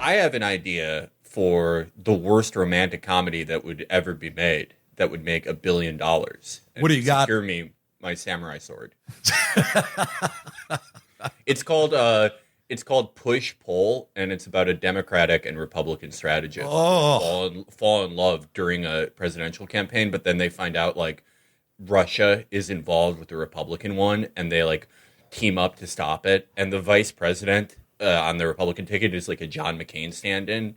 I have an idea for the worst romantic comedy that would ever be made that would make $1 billion. What do you got? Secure me my samurai sword. It's called Push Pull, and it's about a Democratic and Republican strategist fall in love during a presidential campaign, but then they find out like Russia is involved with the Republican one, and they like team up to stop it. And the vice president on the Republican ticket is like a John McCain stand-in,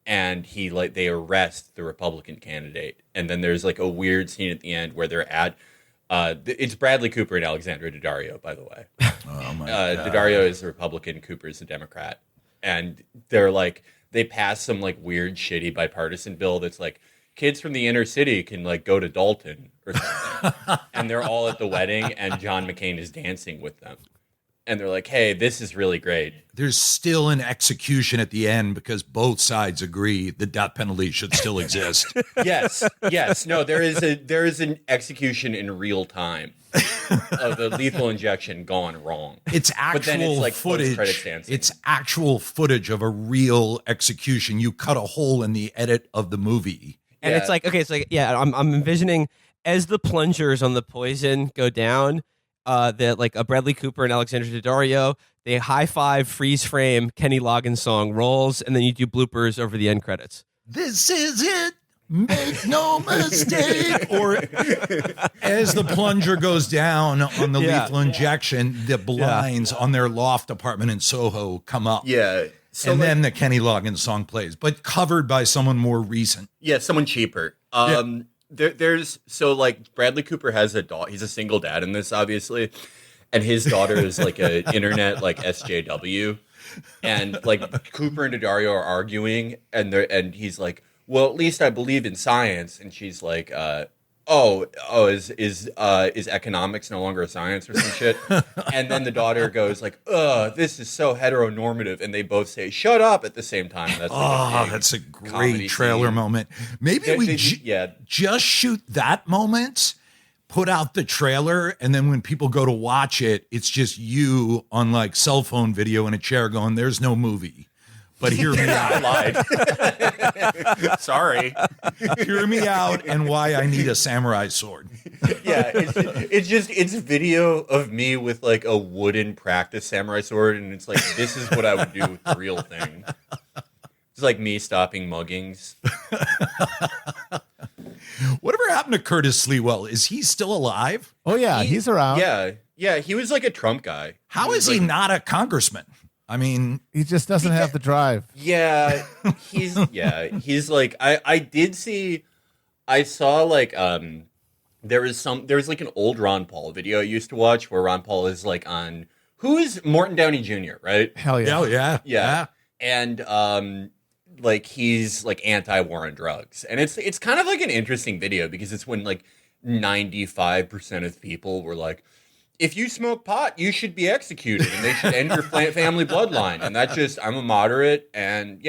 and they arrest the Republican candidate. And then there's like a weird scene at the end where they're at. It's Bradley Cooper and Alexandra Daddario, by the way. Oh my God. Daddario is the Republican, Cooper is the Democrat, and they pass some like weird, shitty bipartisan bill that's like kids from the inner city can like go to Dalton or something, and they're all at the wedding, and John McCain is dancing with them, and they're like, "Hey, this is really great." There's still an execution at the end because both sides agree the death penalty should still exist. Yes. No, there is an execution in real time of the lethal injection gone wrong. It's actual but then it's like footage. It's actual footage of a real execution. You cut a hole in the edit of the movie. And it's like, I'm envisioning as the plungers on the poison go down, that like a Bradley Cooper and Alexandra Daddario, they high five, freeze frame, Kenny Loggins song rolls, and then you do bloopers over the end credits. This is it. Make no mistake. Or as the plunger goes down on the lethal injection, the blinds on their loft apartment in Soho come up. Yeah. So and then the Kenny Loggins song plays, but covered by someone more recent. Yeah, someone cheaper. There's Bradley Cooper has a daughter. He's a single dad in this, obviously, and his daughter is like an internet like SJW, and like Cooper and Daddario are arguing, and he's like, "Well, at least I believe in science," and she's like, is economics no longer a science or some shit?" And then the daughter goes like, "This is so heteronormative," and they both say, "Shut up!" at the same time. That's a great trailer scene. Moment. Maybe just shoot that moment, put out the trailer, and then when people go to watch it, it's just you on like cell phone video in a chair going, "There's no movie." But hear me out. I lied. Sorry. Hear me out and why I need a samurai sword. Yeah, it's video of me with like a wooden practice samurai sword, and it's like, this is what I would do with the real thing. It's like me stopping muggings. Whatever happened to Curtis Sliwell? Is he still alive? Oh yeah, he's around. Yeah, he was like a Trump guy. How is he not a congressman? I mean, he just doesn't have the drive. Yeah, he's like, I saw like there's like an old Ron Paul video I used to watch where Ron Paul is like on, who is Morton Downey Jr., right? Hell yeah. Oh yeah. And like he's like anti-war on drugs, and it's kind of like an interesting video because it's when like 95% of people were like, if you smoke pot, you should be executed, and they should end your family bloodline. And I'm a moderate, and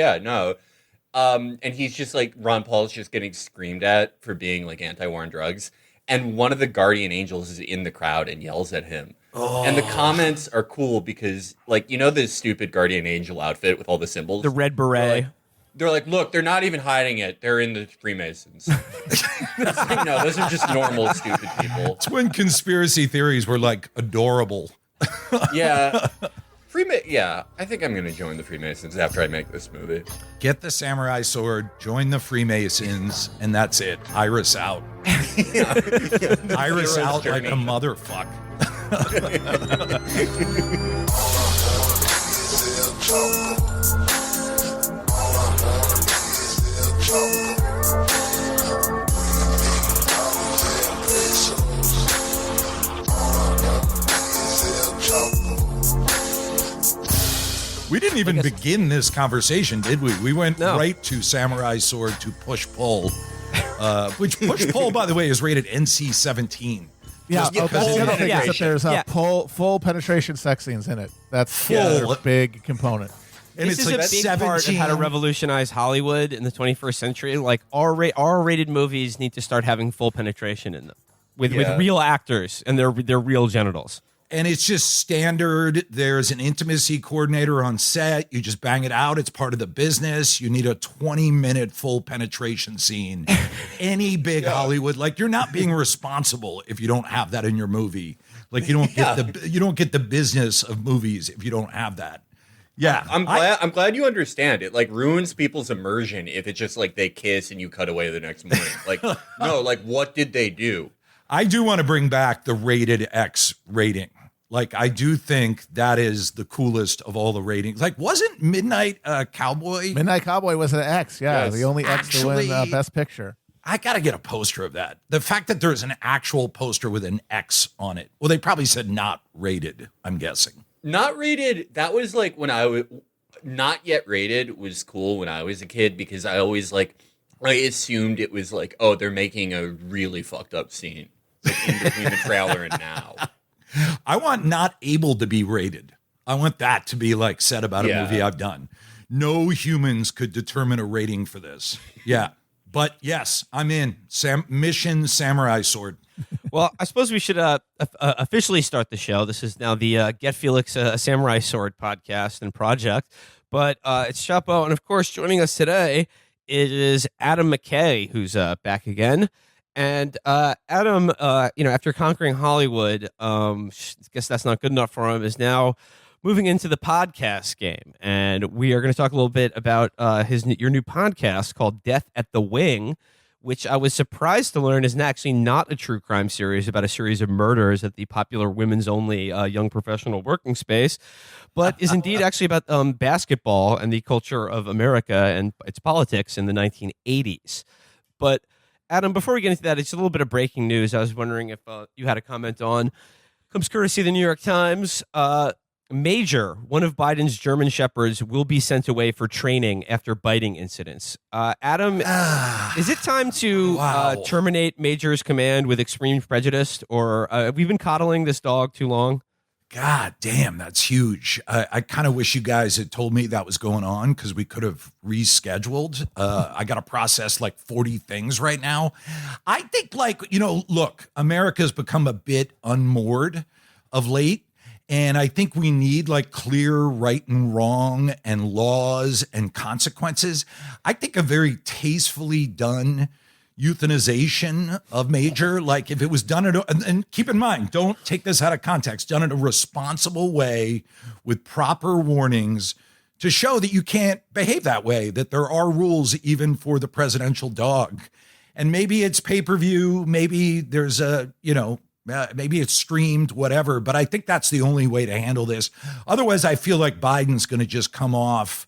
and he's just like, Ron Paul's just getting screamed at for being like anti-war on drugs. And one of the guardian angels is in the crowd and yells at him. Oh. And the comments are cool because, like, you know, this stupid guardian angel outfit with all the symbols? The red beret. They're like, look, they're not even hiding it. They're in the Freemasons. It's like, no, those are just normal, stupid people. It's when conspiracy theories were like adorable. Yeah. I think I'm going to join the Freemasons after I make this movie. Get the samurai sword, join the Freemasons, and that's it. Iris out. Iris out like a motherfucker. We didn't even begin this conversation, did we? We went right to Samurai Sword to Push Pull, which Push Pull, by the way, is rated NC-17. Yeah, there's full penetration sex scenes in it. That's a big component. And this is like a big part of how to revolutionize Hollywood in the 21st century. Like R-rated movies need to start having full penetration in them with real actors and their real genitals. And it's just standard. There's an intimacy coordinator on set. You just bang it out. It's part of the business. You need a 20-minute full penetration scene. Any big Hollywood, like you're not being responsible if you don't have that in your movie. Like you don't get the business of movies if you don't have that. Yeah. I'm glad you understand. It like ruins people's immersion if it's just like they kiss and you cut away the next morning. Like no, like what did they do? I do want to bring back the rated X rating. Like, I do think that is the coolest of all the ratings. Like, wasn't Midnight Cowboy? Midnight Cowboy was an X, yeah. Yes. The only X to win Best Picture. I got to get a poster of that. The fact that there's an actual poster with an X on it. Well, they probably said not rated, I'm guessing. Not rated, that was like when not yet rated was cool when I was a kid because I always I assumed it was like, oh, they're making a really fucked up scene like in between the trailer and now. I want not able to be rated. I want that to be like said about a movie I've done. No humans could determine a rating for this. Yeah. But yes, I'm in. Mission Samurai Sword. Well, I suppose we should officially start the show. This is now the Get Felix a Samurai Sword podcast and project. But it's Chapo. And of course, joining us today is Adam McKay, who's back again. And Adam, after conquering Hollywood, I guess that's not good enough for him, is now moving into the podcast game. And we are going to talk a little bit about your new podcast called Death at the Wing, which I was surprised to learn is actually not a true crime series about a series of murders at the popular women's-only young professional working space, but is indeed actually about basketball and the culture of America and its politics in the 1980s. But Adam, before we get into that, it's a little bit of breaking news. I was wondering if you had a comment on. Comes courtesy of the New York Times. Major, one of Biden's German shepherds, will be sent away for training after biting incidents. Adam, is it time to terminate Major's command with extreme prejudice, or have we been coddling this dog too long? God damn, that's huge. I kind of wish you guys had told me that was going on because we could have rescheduled. I got to process like 40 things right now. I think look, America's become a bit unmoored of late. And I think we need like clear right and wrong and laws and consequences. I think a very tastefully done euthanization of Major, like if it was done and keep in mind, don't take this out of context, done in a responsible way with proper warnings to show that you can't behave that way, that there are rules even for the presidential dog. And maybe it's pay-per-view, maybe there's maybe it's streamed, whatever, but I think that's the only way to handle this. Otherwise, I feel like Biden's going to just come off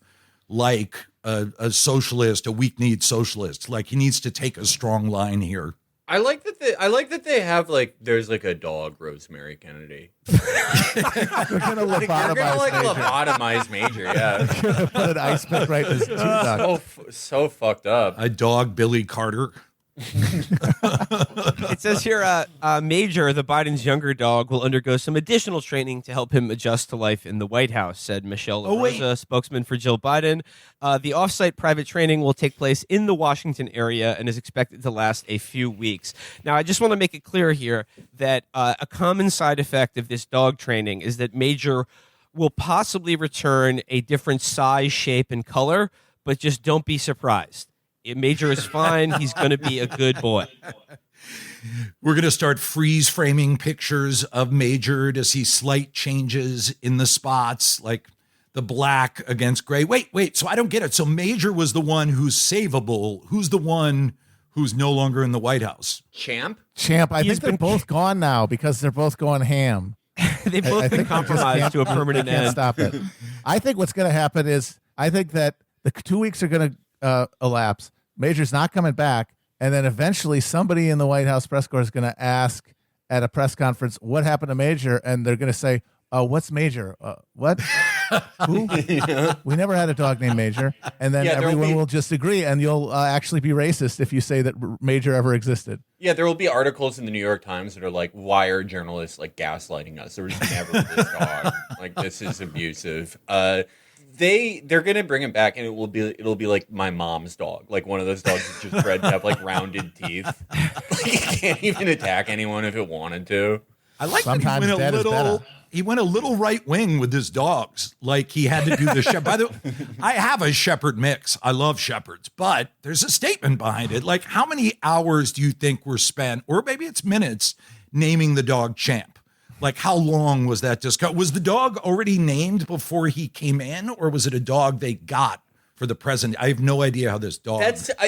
like a socialist, a weak-kneed socialist. Like he needs to take a strong line here. I like that they have like there's like a dog, Rosemary Kennedy. We're gonna lobotomize Major. Yeah, put an ice pick right in his teeth duct. So fucked up. A dog, Billy Carter. It says here, Major, the Biden's younger dog, will undergo some additional training to help him adjust to life in the White House, said Michelle LaRosa, spokesman for Jill Biden. The off-site private training will take place in the Washington area and is expected to last a few weeks. Now, I just want to make it clear here that a common side effect of this dog training is that Major will possibly return a different size, shape, and color, but just don't be surprised. Major is fine. He's going to be a good boy. We're going to start freeze framing pictures of Major to see slight changes in the spots, like the black against gray. Wait. So I don't get it. So Major was the one who's savable. Who's the one who's no longer in the White House? Champ. I think they're both gone now because they're both going ham. They've both been compromised to a permanent end. Can't stop it. I think what's going to happen is I think that the 2 weeks are going to elapse. Major's not coming back, and then eventually somebody in the White House press corps is going to ask at a press conference, what happened to Major? And they're going to say, what's Major? What? Who? We never had a dog named Major. And then everyone will just agree, and you'll actually be racist if you say that Major ever existed. Yeah, there will be articles in the New York Times that are like, why are journalists like gaslighting us? There was never this dog. Like, this is abusive. They're gonna bring him back, and it'll be like my mom's dog, like one of those dogs that's just bred to have like rounded teeth. Like, it can't even attack anyone if it wanted to. I like sometimes that dead is better. he went a little right wing with his dogs. Like he had to do the shepherd. By the way, I have a shepherd mix. I love shepherds, but there's a statement behind it. Like, how many hours do you think were spent, or maybe it's minutes, naming the dog Champ? Like, how long was that discussion? Was the dog already named before he came in, or was it a dog they got for the president? I have no idea how this dog.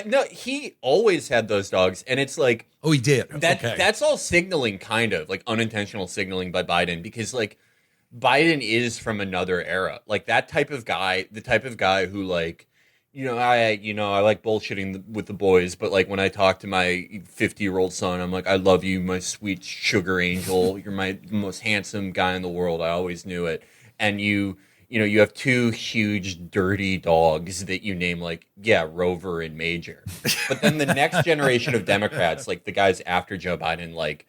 No, he always had those dogs, and it's like, oh, he did. That's all signaling, kind of like unintentional signaling by Biden, because like Biden is from another era, like that type of guy, the type of guy who like, I like bullshitting with the boys, but like when I talk to my 50-year-old son, I'm like, I love you, my sweet sugar angel. You're my most handsome guy in the world. I always knew it. And you have two huge, dirty dogs that you name like, Rover and Major. But then the next generation of Democrats, like the guys after Joe Biden, like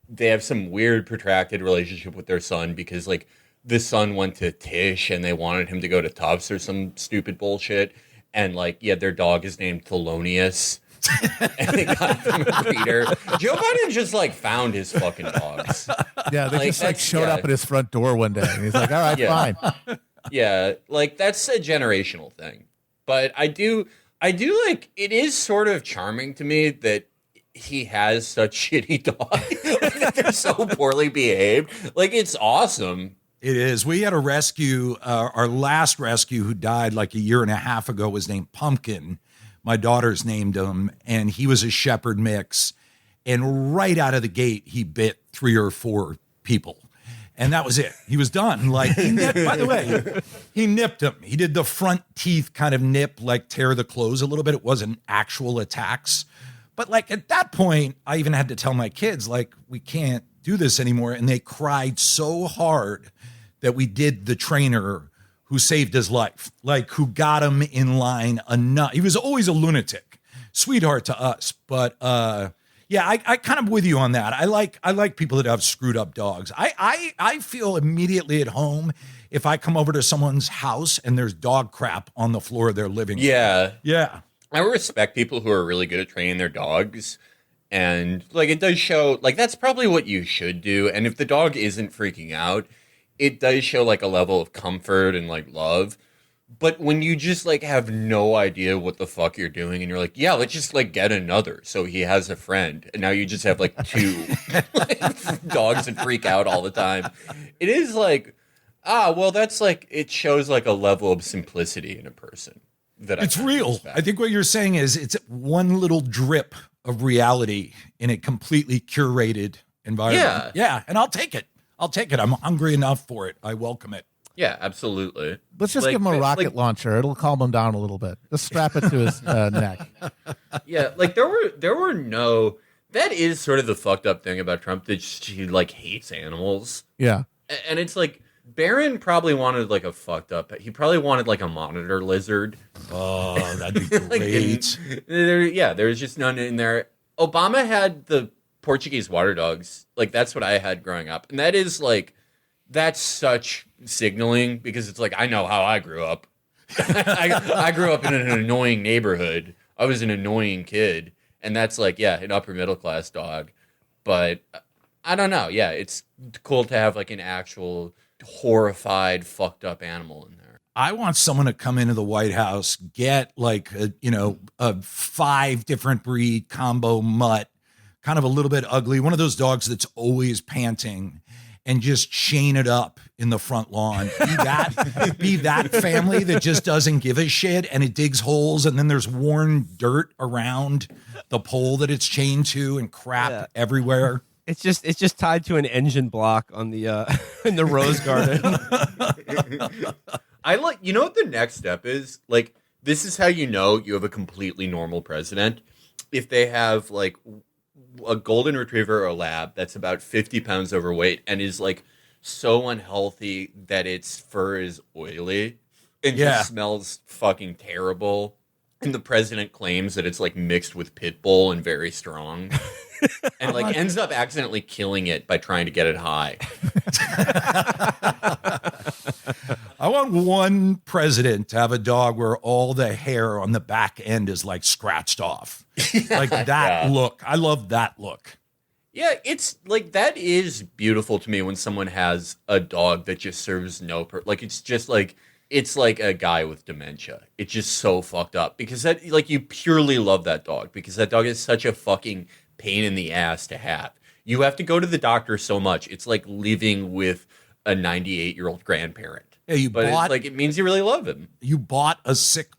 they have some weird protracted relationship with their son because like the son went to Tisch and they wanted him to go to Tufts or some stupid bullshit. And like, their dog is named Thelonious. And they got it from a breeder. Joe Biden just like found his fucking dogs. Yeah, they just like showed up at his front door one day, and he's like, "All right, fine." Yeah, like that's a generational thing. But I do like, it is sort of charming to me that he has such shitty dogs. Like, they're so poorly behaved. Like, it's awesome. It is. We had a rescue, our last rescue who died like a year and a half ago was named Pumpkin. My daughters named him, and he was a shepherd mix. And right out of the gate, he bit 3 or 4 people. And that was it. He was done. Like, by the way, he nipped him. He did the front teeth kind of nip, like tear the clothes a little bit. It wasn't actual attacks. But like at that point, I even had to tell my kids, like, we can't do this anymore. And they cried so hard that we did the trainer who saved his life, like who got him in line enough. He was always a lunatic, sweetheart to us. But I kind of with you on that. I like people that have screwed up dogs. I feel immediately at home if I come over to someone's house and there's dog crap on the floor of their living room. Yeah. I respect people who are really good at training their dogs. And like, it does show, like, that's probably what you should do. And if the dog isn't freaking out, it does show like a level of comfort and like love. But when you just like have no idea what the fuck you're doing and you're like, let's just like get another. So he has a friend. And now you just have like 2 like, dogs that freak out all the time. It is like, that's like, it shows like a level of simplicity in a person. It's real. Respect. I think what you're saying is it's one little drip of reality in a completely curated environment. Yeah. And I'll take it. I'm hungry enough for it. I welcome it. Yeah, absolutely. Let's just give him a rocket launcher. It'll calm him down a little bit. Just strap it to his neck. Yeah, like there were no. That is sort of the fucked up thing about Trump, that she like hates animals. Yeah, and it's like Barron probably wanted like a fucked up. He probably wanted like a monitor lizard. Oh, that'd be great. There's just none in there. Obama had the Portuguese water dogs. Like, that's what I had growing up. And that is like, that's such signaling, because it's like, I know how I grew up. I grew up in an annoying neighborhood. I was an annoying kid. And that's like, an upper middle class dog. But I don't know. Yeah, it's cool to have like an actual horrified, fucked up animal in there. I want someone to come into the White House, get like a 5 different breed combo mutt, kind of a little bit ugly, one of those dogs that's always panting, and just chain it up in the front lawn. Be that family that just doesn't give a shit, and it digs holes, and then there's worn dirt around the pole that it's chained to, and crap everywhere. It's just tied to an engine block on the in the rose garden. I like, you know what the next step is? Like, this is how you know you have a completely normal president. If they have like a golden retriever or a lab that's about 50 pounds overweight and is like so unhealthy that its fur is oily and just smells fucking terrible. And the president claims that it's like mixed with pit bull and very strong. And like ends up accidentally killing it by trying to get it high. I want one president to have a dog where all the hair on the back end is like scratched off. Like that look. I love that look. Yeah, it's like that is beautiful to me when someone has a dog that just serves like it's just like it's like a guy with dementia. It's just so fucked up because that like you purely love that dog because that dog is such a fucking pain in the ass to have. You have to go to the doctor so much. It's like living with a 98-year-old grandparent. Yeah, it's like it means you really love him. You bought a sick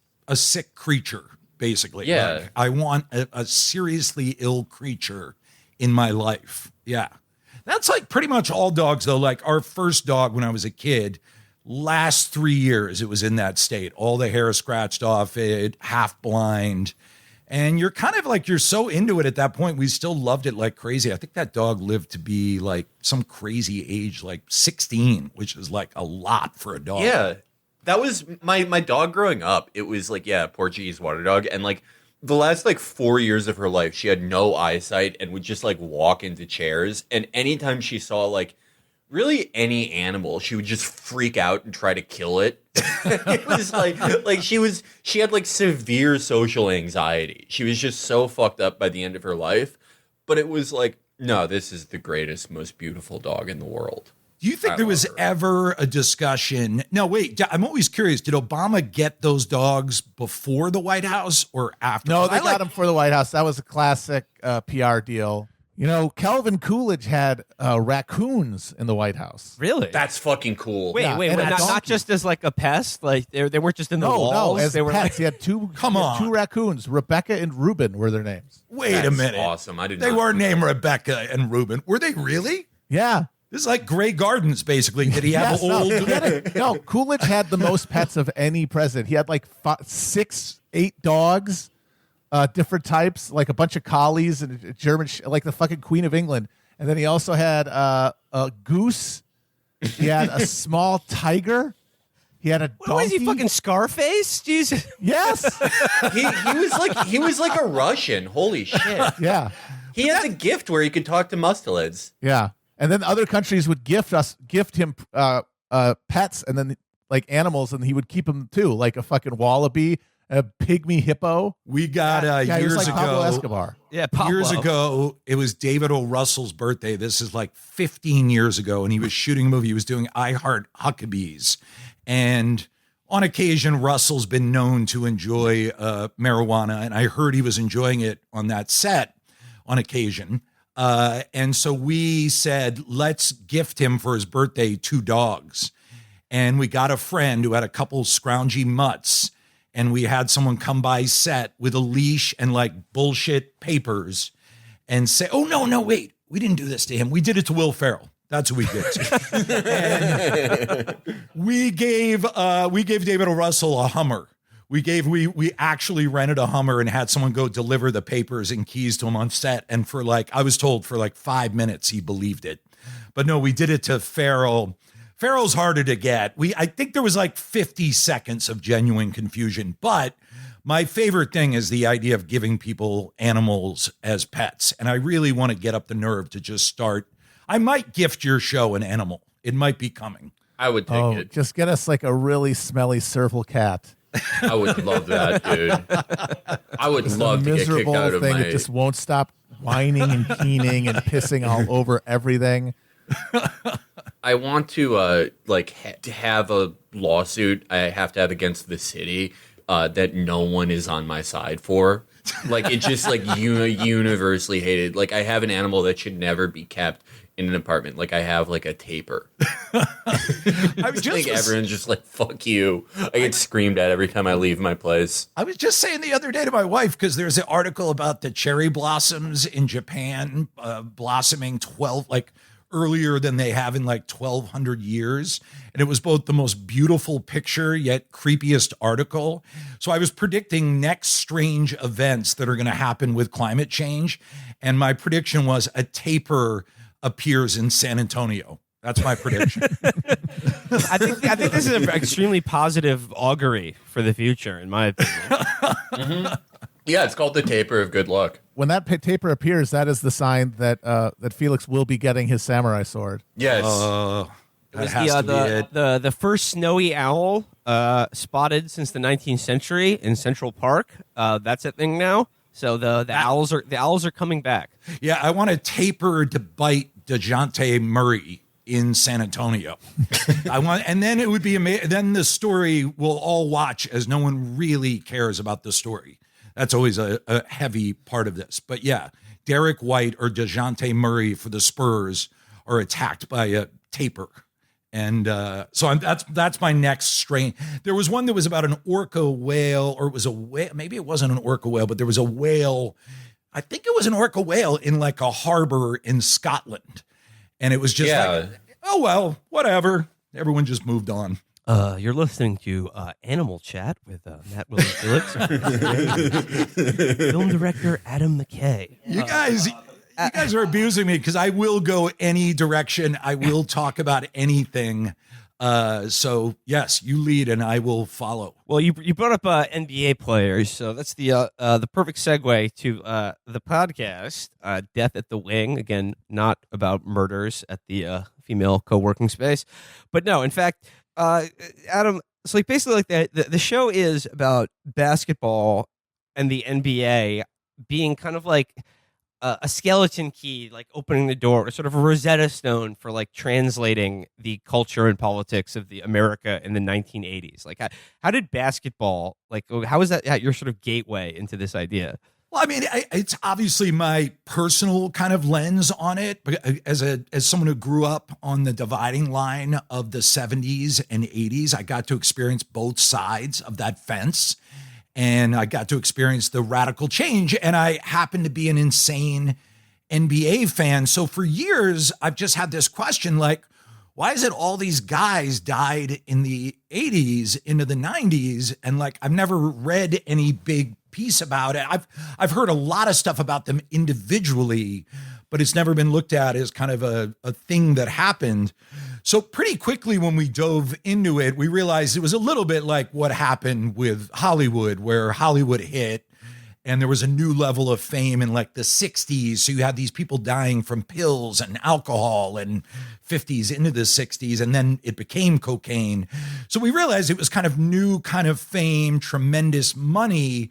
creature, basically. Yeah. Like, I want a seriously ill creature in my life. Yeah. That's like pretty much all dogs, though. Like our first dog when I was a kid, last 3 years, it was in that state. All the hair scratched off it, half blind. And you're kind of like, you're so into it at that point. We still loved it like crazy. I think that dog lived to be like some crazy age, like 16, which is like a lot for a dog. Yeah. That was my dog growing up. It was like, yeah, Portuguese water dog. And like the last like 4 years of her life, she had no eyesight and would just like walk into chairs. And anytime she saw like really any animal, she would just freak out and try to kill it. It was like she had like severe social anxiety. She was just so fucked up by the end of her life. But it was like, no, this is the greatest, most beautiful dog in the world. Do you think there was ever a discussion? No, wait, I'm always curious. Did Obama get those dogs before the White House or after? No, they got them for the White House. That was a classic PR deal. You know, Calvin Coolidge had raccoons in the White House. Really? That's fucking cool. Wait, not just as like a pest? Like they weren't just in the walls? No, as they were pets. He had two raccoons. Rebecca and Reuben were their names. Wait a minute. Awesome. They weren't named Rebecca and Reuben. Were they really? Yeah. This is like Grey Gardens, basically. Did he have No, Coolidge had the most pets of any president. He had like 8 dogs, different types, like a bunch of collies and a German, like the fucking Queen of England. And then he also had a goose. He had a small tiger. He had a donkey. What was he, fucking Scarface? Jesus. Yes. he was like a Russian. Holy shit. Yeah. He had a gift where he could talk to mustelids. Yeah. And then other countries would gift him pets and then like animals, and he would keep them too, like a fucking wallaby, a pygmy hippo. We got years like ago. Pablo Escobar. Yeah, Pablo. Years ago, it was David O. Russell's birthday. This is like 15 years ago, and he was shooting a movie. He was doing I Heart Huckabees, and on occasion, Russell's been known to enjoy marijuana, and I heard he was enjoying it on that set on occasion. And so we said, let's gift him for his birthday 2 dogs. And we got a friend who had a couple scroungy mutts. And we had someone come by set with a leash and like bullshit papers and say, oh, no, wait, we didn't do this to him. We did it to Will Ferrell. That's who we did to. And we gave David O. Russell a Hummer. We actually rented a Hummer and had someone go deliver the papers and keys to him on set. And for like, I was told for like 5 minutes, he believed it. But no, we did it to Ferrell. Ferrell's harder to get. I think there was like 50 seconds of genuine confusion. But my favorite thing is the idea of giving people animals as pets. And I really want to get up the nerve to just start. I might gift your show an animal. It might be coming. I would take it. Just get us like a really smelly serval cat. I would love that, dude. I would love to get kicked out of thing my... that just won't stop whining and keening and pissing all over everything. I want to to have a lawsuit I have to have against the city that no one is on my side for. Like it's just like universally hated. Like I have an animal that should never be kept in an apartment. Like I have like a tapir. I think everyone's just like, fuck you. I get screamed at every time I leave my place. I was just saying the other day to my wife, because there's an article about the cherry blossoms in Japan blossoming earlier than they have in like 1,200 years. And it was both the most beautiful picture yet creepiest article. So I was predicting next strange events that are going to happen with climate change. And my prediction was a tapir appears in San Antonio. That's my prediction. I think this is an extremely positive augury for the future, in my opinion. Mm-hmm. Yeah, it's called the tapir of good luck. When that tapir appears, that is the sign that that Felix will be getting his samurai sword. Yes. It was the first snowy owl spotted since the 19th century in Central Park. That's a thing now. So the owls are coming back. Yeah, I want a tapir to bite DeJounte Murray in San Antonio. And then it would be amazing. Then the story we'll all watch as no one really cares about the story. That's always a heavy part of this. But yeah, Derek White or DeJounte Murray for the Spurs are attacked by a tapir. And so that's my next strain. There was one that was about an orca whale, or it was a whale. Maybe it wasn't an orca whale, but there was a whale. I think it was an orca whale in like a harbor in Scotland. And it was just like, oh, well, whatever. Everyone just moved on. You're listening to Animal Chat with Matt William Felix, film director Adam McKay. You guys are abusing me because I will go any direction. I will talk about anything. So yes, you lead and I will follow. Well, you brought up NBA players, so that's the perfect segue to the podcast, Death at the Wing. Again, not about murders at the female co-working space, but no, in fact, Adam. So like basically, like the show is about basketball and the NBA being kind of like a skeleton key, like opening the door, sort of a Rosetta Stone for like translating the culture and politics of the America in the 1980s. Like, how did basketball, like, how is that your sort of gateway into this idea? Well, I mean, it's obviously my personal kind of lens on it. But as someone who grew up on the dividing line of the 70s and 80s, I got to experience both sides of that fence. And I got to experience the radical change. And I happen to be an insane NBA fan. So for years, I've just had this question like, why is it all these guys died in the 80s into the 90s? And like, I've never read any big piece about it. I've heard a lot of stuff about them individually, but it's never been looked at as kind of a thing that happened. So pretty quickly when we dove into it, we realized it was a little bit like what happened with Hollywood, where Hollywood hit and there was a new level of fame in like the 60s. So you had these people dying from pills and alcohol and 50s into the 60s, and then it became cocaine. So we realized it was kind of new kind of fame, tremendous money.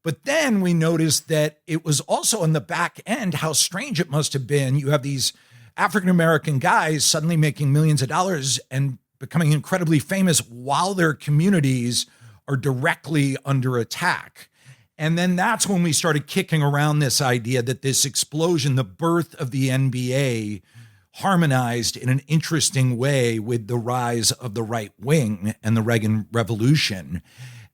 But then we noticed that it was also on the back end, how strange it must have been. You have these African-American guys suddenly making millions of dollars and becoming incredibly famous while their communities are directly under attack. And then that's when we started kicking around this idea that this explosion, the birth of the NBA, harmonized in an interesting way with the rise of the right wing and the Reagan Revolution.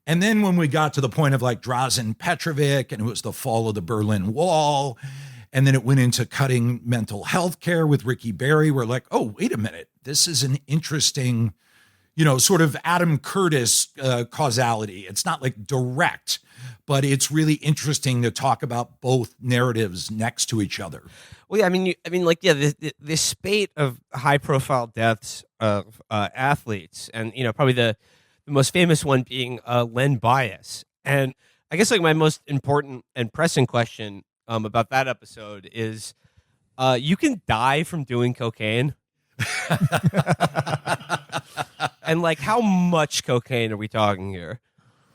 And then when we got to the point of like Drazen Petrovic, and it was the fall of the Berlin Wall, and then it went into cutting mental health care with Ricky Berry, we're like, oh, wait a minute. This is an interesting, sort of Adam Curtis causality. It's not like direct, but it's really interesting to talk about both narratives next to each other. Well, yeah, this spate of high-profile deaths of athletes, and probably the most famous one being Len Bias. And I guess like my most important and pressing question about that episode is, you can die from doing cocaine. And like, how much cocaine are we talking here?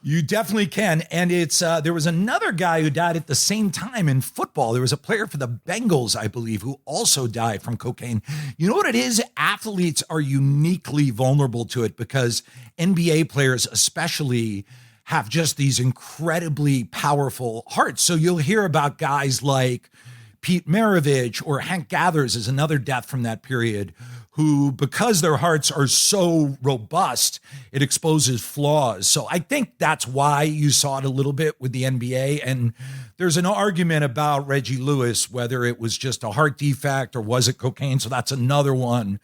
You definitely can. And it's there was another guy who died at the same time in football. There was a player for the Bengals, I believe, who also died from cocaine. You know what it is? Athletes are uniquely vulnerable to it because NBA players especially have just these incredibly powerful hearts. So you'll hear about guys like Pete Maravich or Hank Gathers is another death from that period, who, because their hearts are so robust, it exposes flaws. So I think that's why you saw it a little bit with the NBA. And there's an argument about Reggie Lewis, whether it was just a heart defect or was it cocaine. So that's another one.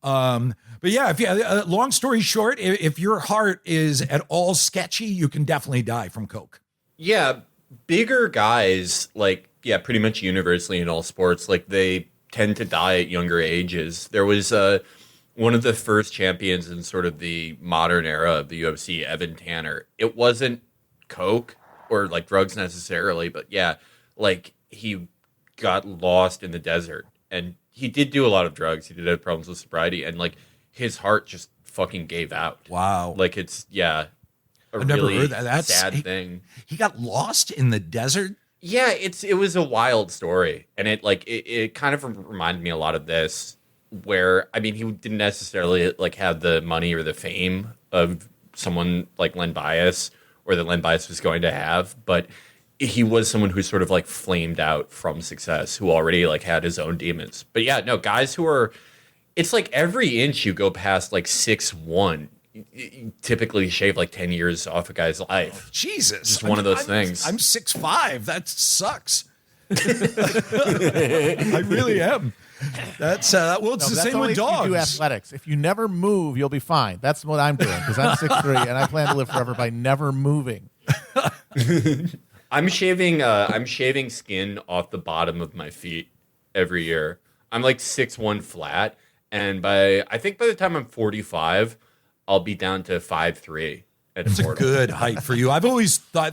But yeah, long story short, if your heart is at all sketchy, you can definitely die from coke. Yeah, bigger guys, pretty much universally in all sports, they tend to die at younger ages. There was one of the first champions in sort of the modern era of the UFC, Evan Tanner. It wasn't coke or drugs necessarily, but yeah, he got lost in the desert, and he did do a lot of drugs. He did have problems with sobriety, and his heart just fucking gave out. Wow. I've never really heard that. That's sad thing. He got lost in the desert. Yeah, it was a wild story, and it kind of reminded me a lot of this, where I mean he didn't necessarily like have the money or the fame of someone like Len Bias or that Len Bias was going to have, but he was someone who sort of like flamed out from success, who already like had his own demons. But yeah, no, guys who are, it's like every inch you go past like 6'1", you typically shave like 10 years off a guy's life. Jesus. Just one of those things. I'm 6'5". That sucks. I really am. That's well, it's the same with dogs. If you do athletics. If you never move, you'll be fine. That's what I'm doing because I'm 6'3" and I plan to live forever by never moving. I'm shaving skin off the bottom of my feet every year. I'm like 6'1" flat, and I think by the time I'm 45, I'll be down to 5'3". That's a good height for you. I've always thought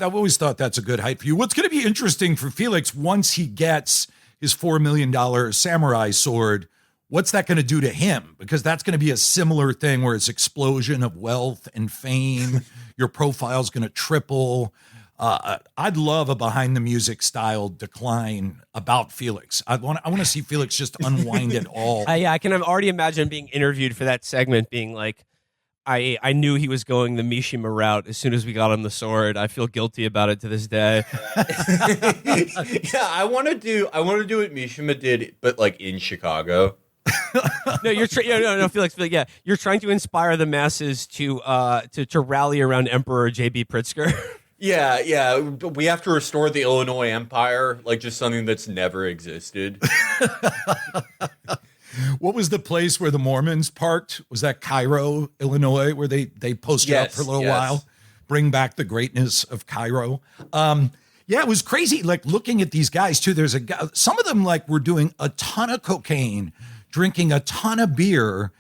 that's a good height for you. What's going to be interesting for Felix once he gets his $4 million samurai sword, what's that going to do to him? Because that's going to be a similar thing where it's explosion of wealth and fame. Your profile's going to triple. I'd love a behind the music style decline about Felix. I want to see Felix just unwind it all. Yeah, I can already imagine being interviewed for that segment, being like, I knew he was going the Mishima route as soon as we got him the sword. I feel guilty about it to this day. Yeah, I want to do what Mishima did, but like in Chicago. No, no, Felix. Yeah, you're trying to inspire the masses to rally around Emperor J.B. Pritzker. Yeah. We have to restore the Illinois Empire, like just something that's never existed. What was the place where the Mormons parked? Was that Cairo, Illinois, where they posted up for a little while? Bring back the greatness of Cairo. Yeah, it was crazy. Like looking at these guys too. There's a guy. Some of them like were doing a ton of cocaine, drinking a ton of beer,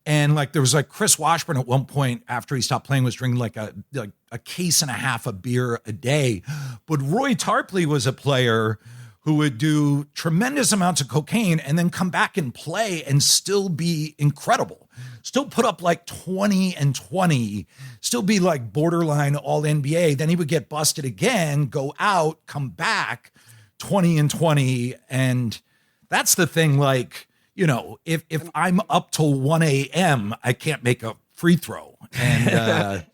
and like there was like Chris Washburn at one point after he stopped playing was drinking like a case and a half of beer a day. But Roy Tarpley was a player who would do tremendous amounts of cocaine and then come back and play and still be incredible. Still put up like 20 and 20, still be like borderline all NBA. Then he would get busted again, go out, come back 20 and 20. And that's the thing. Like, you know, if I'm up till 1 a.m., I can't make a free throw. And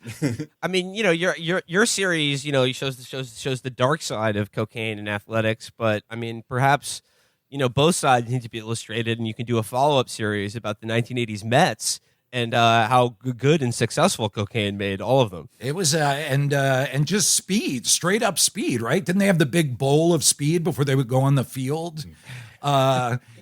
I mean, you know, your series, you know, shows the dark side of cocaine and athletics, but I mean, perhaps, you know, both sides need to be illustrated, and you can do a follow-up series about the 1980s Mets and how good and successful cocaine made all of them. It was and just speed, straight up speed, right? Didn't they have the big bowl of speed before they would go on the field?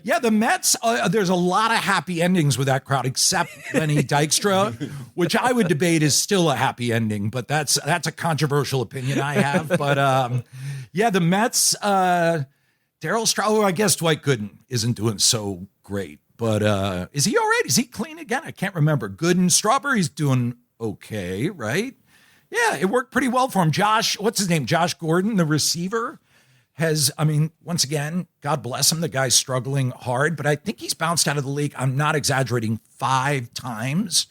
Yeah, the Mets, there's a lot of happy endings with that crowd, except Lenny Dykstra, which I would debate is still a happy ending, but that's a controversial opinion I have. But yeah, the Mets, Daryl Strawberry, I guess Dwight Gooden isn't doing so great, but is he all right? Is he clean again? I can't remember. Gooden, Strawberry's doing okay, right? Yeah, it worked pretty well for him. Josh, what's his name? Josh Gordon, the receiver. I mean, once again, God bless him. The guy's struggling hard, but I think he's bounced out of the league. I'm not exaggerating, 5 times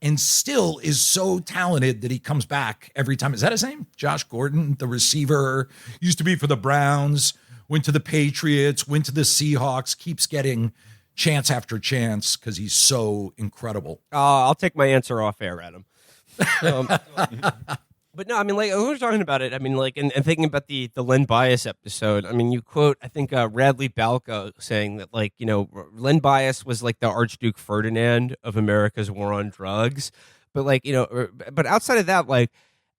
and still is so talented that he comes back every time. Is that his name? Josh Gordon, the receiver, used to be for the Browns, went to the Patriots, went to the Seahawks, keeps getting chance after chance because he's so incredible. I'll take my answer off air, Adam. But no, I mean, like, we were talking about it. I mean, like, and thinking about the Len Bias episode. I mean, you quote, I think, Radley Balco saying that, like, you know, Len Bias was like the Archduke Ferdinand of America's war on drugs. But, like, you know, but outside of that, like,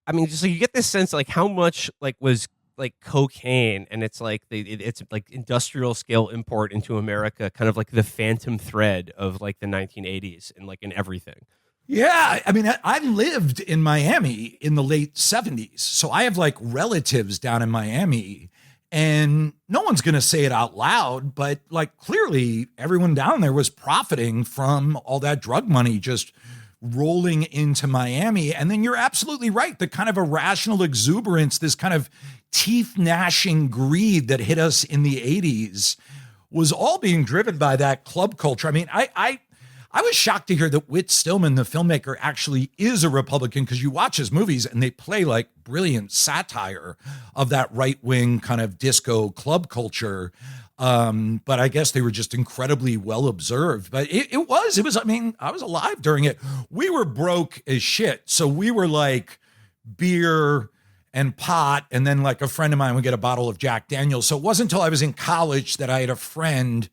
I mean, just like you get this sense, like, how much, like, was like cocaine, and it's like it's like industrial scale import into America, kind of like the phantom thread of like the 1980s and like in everything. Yeah, I mean, I lived in Miami in the late 70s, so I have like relatives down in Miami, and no one's going to say it out loud, but like clearly everyone down there was profiting from all that drug money just rolling into Miami. And then you're absolutely right. The kind of irrational exuberance, this kind of teeth gnashing greed that hit us in the 80s was all being driven by that club culture. I mean, I was shocked to hear that Whit Stillman, the filmmaker, actually is a Republican, because you watch his movies and they play like brilliant satire of that right-wing kind of disco club culture. But I guess they were just incredibly well observed. But it was, I mean, I was alive during it. We were broke as shit. So we were like beer and pot. And then like a friend of mine would get a bottle of Jack Daniels. So it wasn't until I was in college that I had a friend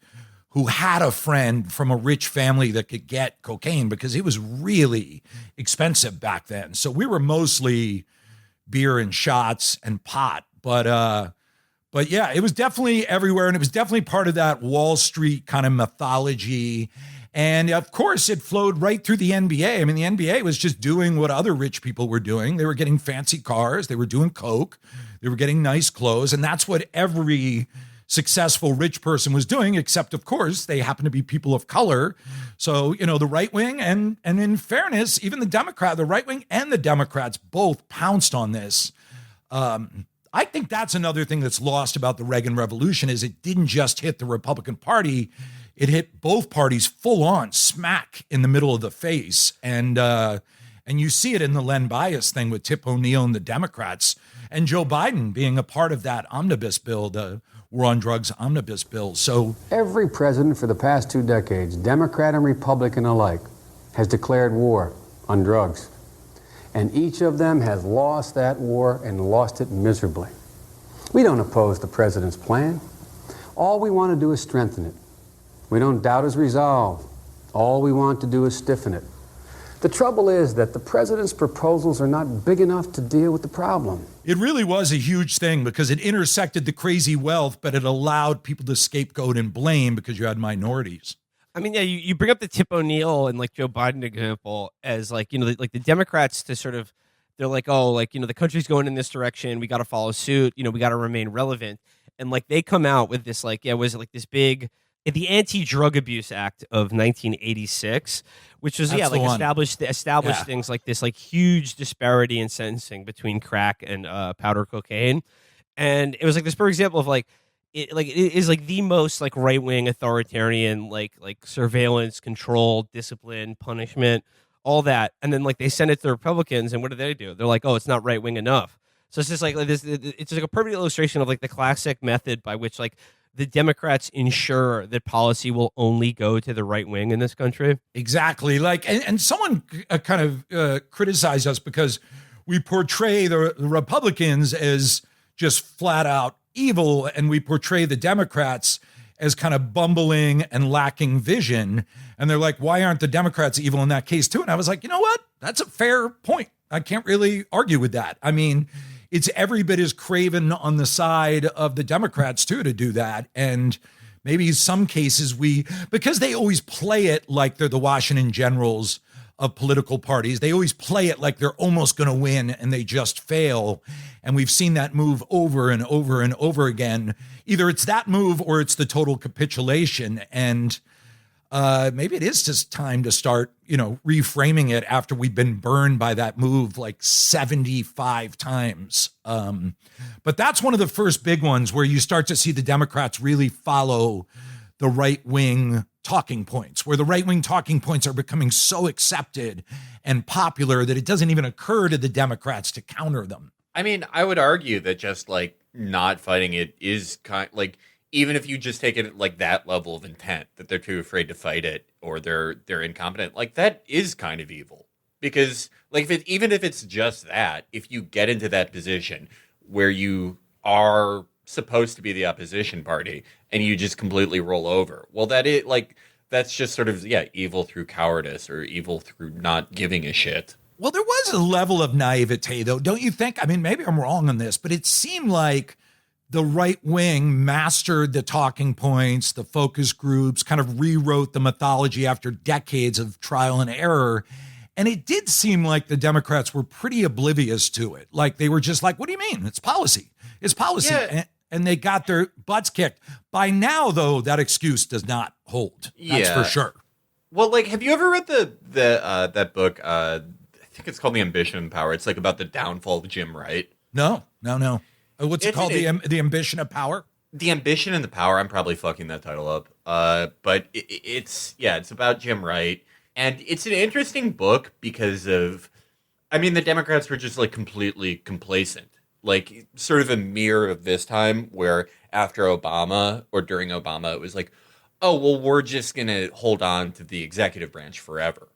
who had a friend from a rich family that could get cocaine, because it was really expensive back then. So we were mostly beer and shots and pot. But yeah, it was definitely everywhere. And it was definitely part of that Wall Street kind of mythology. And of course, it flowed right through the NBA. I mean, the NBA was just doing what other rich people were doing. They were getting fancy cars. They were doing coke. They were getting nice clothes. And that's what every successful rich person was doing, except, of course, they happen to be people of color. So, you know, the right wing and in fairness, even the right wing and the Democrats both pounced on this. I think that's another thing that's lost about the Reagan Revolution, is it didn't just hit the Republican Party. It hit both parties full on, smack in the middle of the face. And you see it in the Len Bias thing with Tip O'Neill and the Democrats, and Joe Biden being a part of that omnibus bill, the War on Drugs omnibus bill. So every president for the past 2 decades, Democrat and Republican alike, has declared war on drugs. And each of them has lost that war and lost it miserably. We don't oppose the president's plan. All we want to do is strengthen it. We don't doubt his resolve. All we want to do is stiffen it. The trouble is that the president's proposals are not big enough to deal with the problem. It really was a huge thing, because it intersected the crazy wealth, but it allowed people to scapegoat and blame because you had minorities. I mean, yeah, you bring up the Tip O'Neill and like Joe Biden example as like, you know, like the Democrats to sort of, they're like, oh, like, you know, the country's going in this direction. We got to follow suit. You know, we got to remain relevant. And like they come out with this, like, yeah, was it like this big, the Anti-Drug Abuse Act of 1986, which was, That's like established Yeah. things like this, like huge disparity in sentencing between crack and powder cocaine. And it was like this perfect example of like, it is like the most like right wing authoritarian like surveillance, control, discipline, punishment, all that. And then like they send it to the Republicans, and what do? They're like, oh, it's not right wing enough. So it's just like this. It's like a perfect illustration of like the classic method by which like the Democrats ensure that policy will only go to the right wing in this country. Exactly. Like, and someone kind of criticized us because we portray the Republicans as just flat out evil, and we portray the Democrats as kind of bumbling and lacking vision. And they're like, why aren't the Democrats evil in that case too? And I was like, you know what? That's a fair point. I can't really argue with that. I mean, it's every bit as craven on the side of the Democrats too to do that. And maybe some cases because they always play it like they're the Washington Generals of political parties. They always play it like they're almost going to win and they just fail. And we've seen that move over and over and over again. Either it's that move or it's the total capitulation. And maybe it is just time to start, reframing it after we've been burned by that move like 75 times. But that's one of the first big ones where you start to see the Democrats really follow the right-wing talking points, where the right-wing talking points are becoming so accepted and popular that it doesn't even occur to the Democrats to counter them. I mean, I would argue that just like not fighting it is kind like, even if you just take it at like that level of intent that they're too afraid to fight it or they're incompetent, like that is kind of evil. Because like even if it's just that, if you get into that position where you are supposed to be the opposition party and you just completely roll over, well, that's just sort of, evil through cowardice or evil through not giving a shit. Well, there was a level of naivete, though, don't you think? I mean, maybe I'm wrong on this, but it seemed like the right wing mastered the talking points, the focus groups, kind of rewrote the mythology after decades of trial and error. And it did seem like the Democrats were pretty oblivious to it. Like they were just like, what do you mean? It's policy. It's policy. Yeah. And they got their butts kicked. By now, though, that excuse does not hold. That's for sure. Well, like, have you ever read that book? I think it's called The Ambition and Power. It's like about the downfall of Jim Wright. No. What's it called? The Ambition of Power? The Ambition and the Power. I'm probably fucking that title up. But it's about Jim Wright. And it's an interesting book because of, I mean, the Democrats were just like completely complacent. Like sort of a mirror of this time where after Obama or during Obama, it was like, oh, well, we're just going to hold on to the executive branch forever.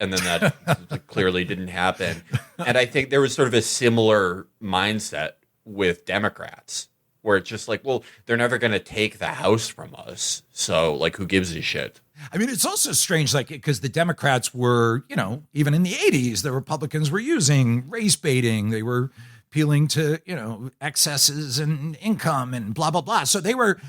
And then that clearly didn't happen. And I think there was sort of a similar mindset with Democrats where it's just like, well, they're never going to take the House from us. So, like, who gives a shit? I mean, it's also strange, like, because the Democrats were, you know, even in the 80s, the Republicans were using race baiting. They were appealing to, you know, excesses and income and blah, blah, blah. So they were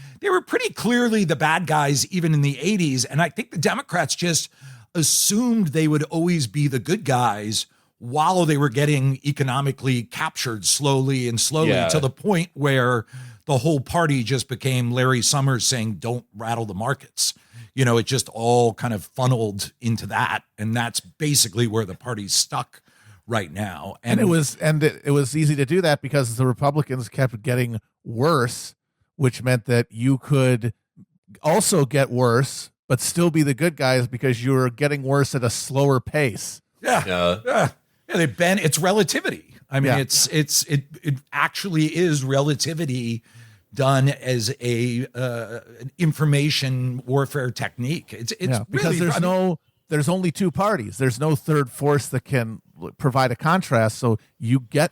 pretty clearly the bad guys even in the 80s. And I think the Democrats just assumed they would always be the good guys while they were getting economically captured slowly to the point where the whole party just became Larry Summers saying, don't rattle the markets. You know, it just all kind of funneled into that. And that's basically where the party's stuck right now. And it was easy to do that because the Republicans kept getting worse, which meant that you could also get worse, but still be the good guys because you were getting worse at a slower pace. Yeah. It's relativity. I mean, it actually is relativity done as an information warfare technique. It's because really, there's only two parties. There's no third force that can provide a contrast. So you get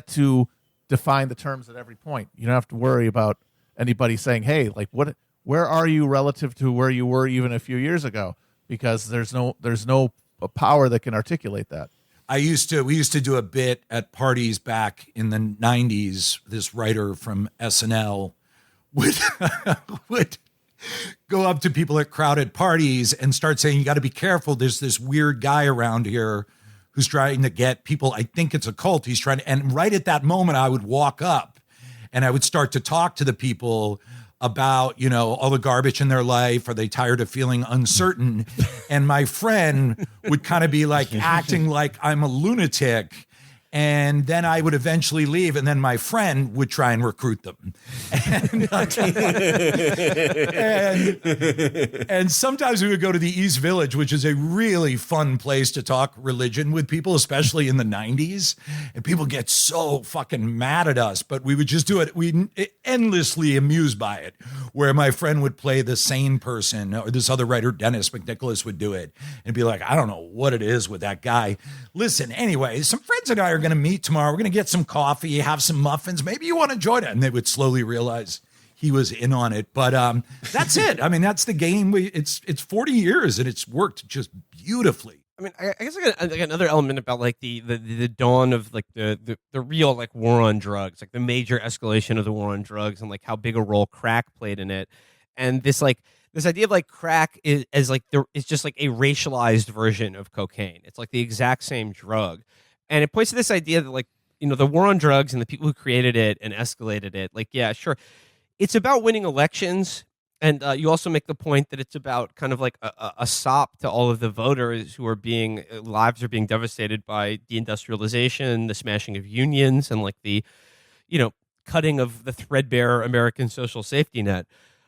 to define the terms at every point. You don't have to worry about anybody saying, "Hey, like where are you relative to where you were even a few years ago?" Because there's no power that can articulate that. we used to do a bit at parties back in the 90s. This writer from SNL would go up to people at crowded parties and start saying, you got to be careful. There's this weird guy around here who's trying to get people. I think it's a cult. And right at that moment, I would walk up and I would start to talk to the people about, you know, all the garbage in their life. Are they tired of feeling uncertain? And my friend would kind of be like acting like I'm a lunatic. And then I would eventually leave, and then my friend would try and recruit them. And sometimes we would go to the East Village, which is a really fun place to talk religion with people, especially in the 90s. And people get so fucking mad at us, but we would just do it. We endlessly amused by it, where my friend would play the sane person, or this other writer, Dennis McNicholas, would do it and be like, I don't know what it is with that guy. Listen, anyway, some friends and I are going to meet tomorrow. We're going to get some coffee, have some muffins. Maybe you want to join it. And they would slowly realize he was in on it. But that's it. I mean, that's the game. It's 40 years and it's worked just beautifully. I mean, I guess like another element about like the dawn of like the real like war on drugs, like the major escalation of the war on drugs and like how big a role crack played in it. And this idea of like crack is just like a racialized version of cocaine. It's like the exact same drug. And it points to this idea that, like, you know, the war on drugs and the people who created it and escalated it, like, yeah, sure, it's about winning elections. And you also make the point that it's about kind of like a sop to all of the voters who are lives are being devastated by deindustrialization, the smashing of unions, and like the, you know, cutting of the threadbare American social safety net.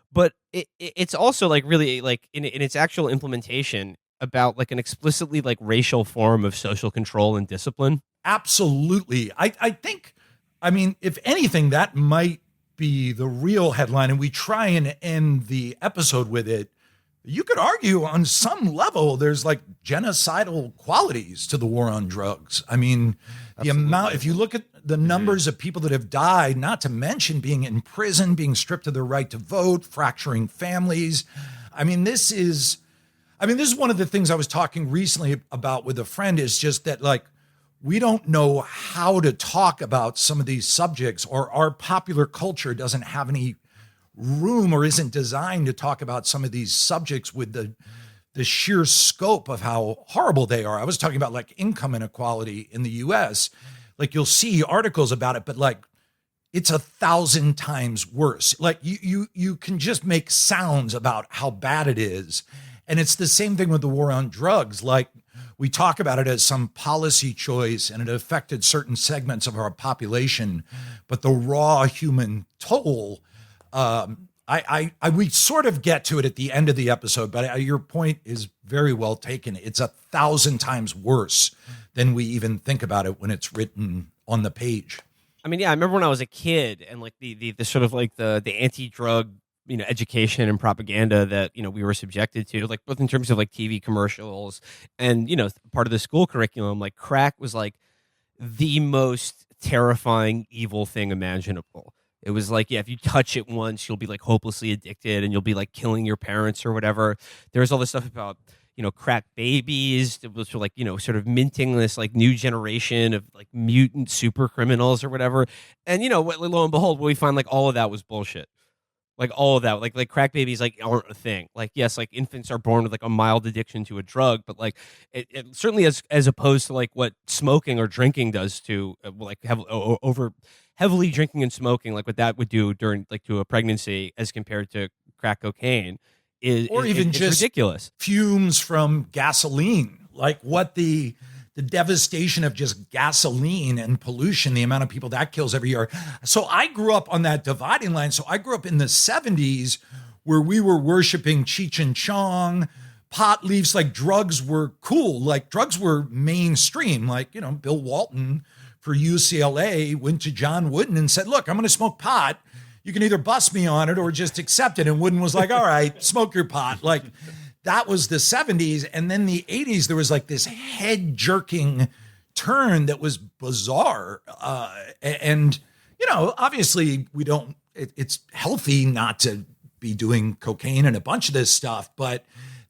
But it's also like really like in its actual implementation about like an explicitly like racial form of social control and discipline. Absolutely. I think, I mean, if anything, that might be the real headline, and we try and end the episode with it. You could argue on some level there's like genocidal qualities to the war on drugs. I mean, the amount, if you look at the numbers of people that have died, not to mention being in prison, being stripped of their right to vote, fracturing families. I mean, this is one of the things I was talking recently about with a friend, is just that, like, we don't know how to talk about some of these subjects, or our popular culture doesn't have any room or isn't designed to talk about some of these subjects with the sheer scope of how horrible they are. I was talking about like income inequality in the US. Like, you'll see articles about it, but like, it's 1,000 times worse. Like you can just make sounds about how bad it is. And it's the same thing with the war on drugs. Like, we talk about it as some policy choice and it affected certain segments of our population, but the raw human toll, we sort of get to it at the end of the episode, but your point is very well taken. It's 1,000 times worse than we even think about it when it's written on the page. I mean, yeah, I remember when I was a kid and like the sort of like the anti-drug, education and propaganda that, we were subjected to, like both in terms of like TV commercials and, part of the school curriculum, like crack was like the most terrifying, evil thing imaginable. It was like, yeah, if you touch it once, you'll be like hopelessly addicted and you'll be like killing your parents or whatever. There's all this stuff about, crack babies, which were like, sort of minting this like new generation of like mutant super criminals or whatever. And, lo and behold, we find like all of that was bullshit. Like all of that, like crack babies like aren't a thing. Like, yes, like infants are born with like a mild addiction to a drug, but like it certainly as opposed to like what smoking or drinking does to heavily drinking and smoking, like what that would do during like to a pregnancy as compared to crack cocaine is just ridiculous. Fumes from gasoline, like what the devastation of just gasoline and pollution, the amount of people that kills every year. So I grew up on that dividing line. So I grew up in the 70s where we were worshiping Cheech and Chong, pot leaves, like drugs were cool. Like drugs were mainstream. Like, Bill Walton for UCLA went to John Wooden and said, look, I'm going to smoke pot. You can either bust me on it or just accept it. And Wooden was like, all right, smoke your pot. Like, that was the 70s. And then the 80s, there was like this head jerking turn that was bizarre. And, obviously it's healthy not to be doing cocaine and a bunch of this stuff, but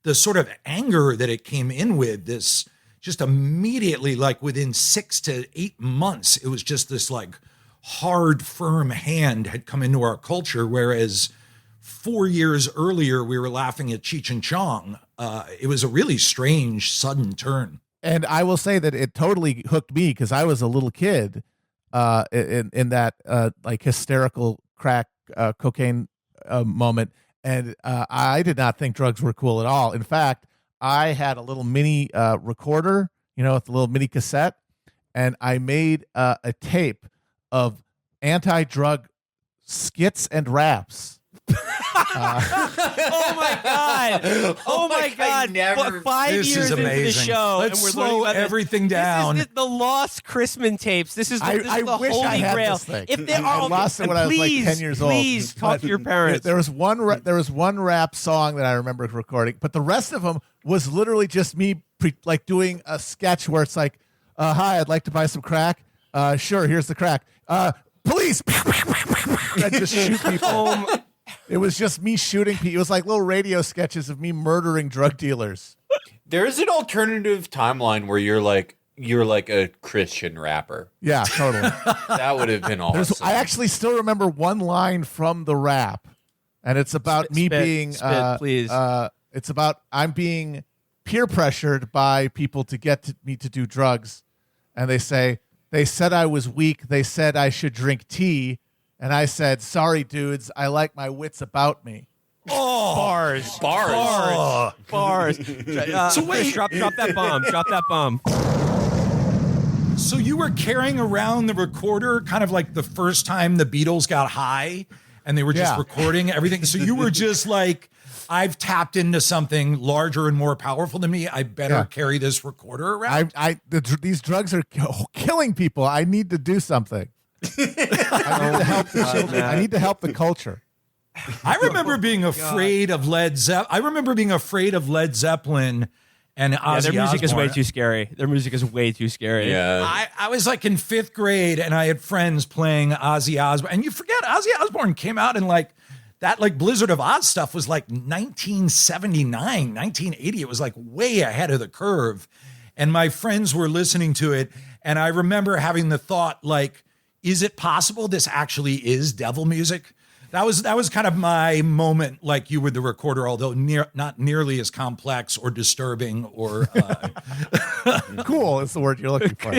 the sort of anger that it came in with, this just immediately, like within 6 to 8 months, it was just this like hard, firm hand had come into our culture. Whereas 4 years earlier, we were laughing at Cheech and Chong. It was a really strange, sudden turn. And I will say that it totally hooked me because I was a little kid in that like hysterical crack cocaine moment. And I did not think drugs were cool at all. In fact, I had a little mini recorder, with a little mini cassette, and I made a tape of anti-drug skits and raps. Oh my god! Oh my god! Never. 5 This years is into the amazing. show, Let's and we're slow learning about everything down. This is the lost Chrisman tapes. This is the, this I is the wish holy I had grail. this thing. If there I are, lost it when I was like 10 years old. Please talk to your parents. There was one rap song that I remember recording, but the rest of them was literally just me like doing a sketch where it's like, "Hi, I'd like to buy some crack. Sure, here's the crack. Police!" I just shoot people. It was just me shooting people. It was like little radio sketches of me murdering drug dealers. There's an alternative timeline where you're like a Christian rapper. Yeah, totally. That would have been awesome. I actually still remember one line from the rap, and it's about please. It's about I'm being peer pressured by people to get me to do drugs, and they said I was weak. They said I should drink tea. And I said, sorry, dudes, I like my wits about me. Oh, Bars. So wait, drop that bomb. Drop that bomb. So you were carrying around the recorder kind of like the first time the Beatles got high and they were just recording everything. So you were just like, I've tapped into something larger and more powerful than me. I better carry this recorder around. These drugs are killing people. I need to do something. I need to help the children. I need to help the culture. I remember being afraid of Led Zeppelin. I remember being afraid of Led Zeppelin and Ozzy their music is Osbourne. way too scary. Their music is way too scary. Yeah. I was like in 5th grade and I had friends playing Ozzy Osbourne. And you forget Ozzy Osbourne came out in like that like Blizzard of Oz stuff was like 1979, 1980. It was like way ahead of the curve. And my friends were listening to it. And I remember having the thought like, is it possible this actually is devil music? That was kind of my moment, like you with the recorder, although not nearly as complex or disturbing or cool is the word you're looking for.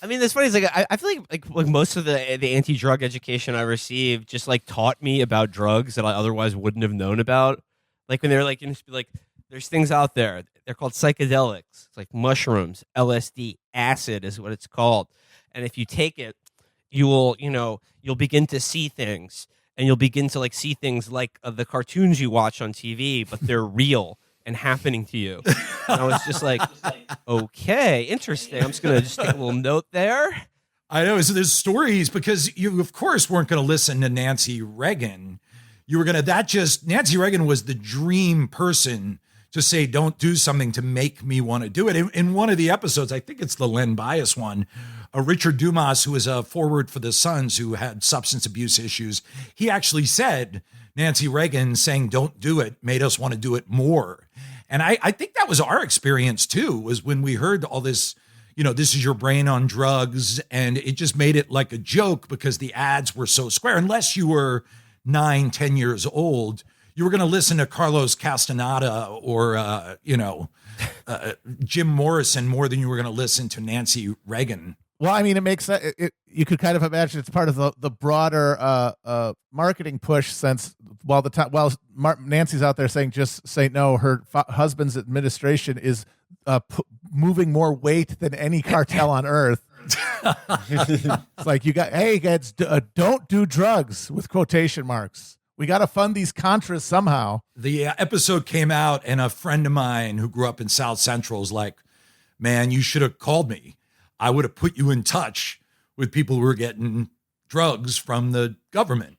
I mean, that's funny. It's like I feel like most of the anti-drug education I received just like taught me about drugs that I otherwise wouldn't have known about. Like when they're like, there's things out there. They're called psychedelics. It's like mushrooms, LSD, acid is what it's called. And if you take it, you'll begin to see things, and you'll begin to like see things like the cartoons you watch on TV, but they're real and happening to you. And I was just like, okay, interesting. I'm just going to just take a little note there. I know. So there's stories because you, of course, weren't going to listen to Nancy Reagan. You were going to, Nancy Reagan was the dream person to say, don't do something to make me want to do it. In one of the episodes, I think it's the Len Bias one, Richard Dumas, who was a forward for the Suns who had substance abuse issues, he actually said, Nancy Reagan saying, don't do it, made us want to do it more. And I think that was our experience too, was when we heard all this, this is your brain on drugs. And it just made it like a joke because the ads were so square. Unless you were 9-10 years old, you were going to listen to Carlos Castaneda or, Jim Morrison more than you were going to listen to Nancy Reagan. Well, I mean, it makes you could kind of imagine it's part of the broader marketing push. Since while Nancy's out there saying just say no, her husband's administration is moving more weight than any cartel on earth. It's like hey guys, don't do drugs with quotation marks. We got to fund these Contras somehow. The episode came out, and a friend of mine who grew up in South Central was like, "Man, you should have called me. I would have put you in touch with people who were getting drugs from the government."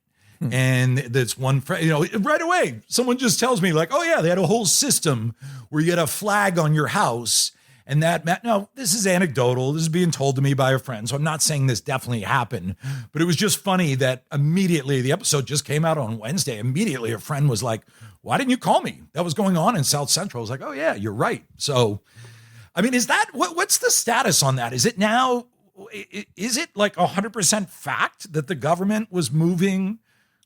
And that's one friend, right away, someone just tells me like, oh yeah, they had a whole system where you had a flag on your house. And no, this is anecdotal. This is being told to me by a friend. So I'm not saying this definitely happened, but it was just funny that immediately the episode just came out on Wednesday. Immediately a friend was like, why didn't you call me? That was going on in South Central. I was like, oh yeah, you're right. So I mean, is that what's the status on that? Is it now? Is it like 100% fact that the government was moving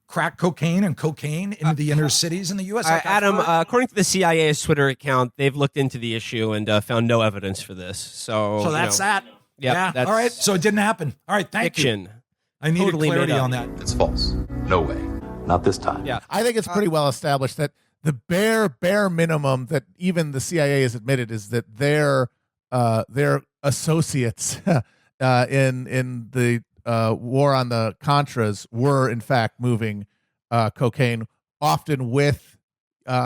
crack cocaine and cocaine into the inner cities in the U.S.? Adam, according to the CIA's Twitter account, they've looked into the issue and found no evidence for this. So that's that. Yep, yeah. That's all right. So it didn't happen. All right. Thank fiction. you. I needed Totally clarity made up. on that. It's false. No way. Not this time. Yeah. I think it's pretty well established that the bare minimum that even the CIA has admitted is that their associates in the war on the Contras were in fact moving cocaine, often with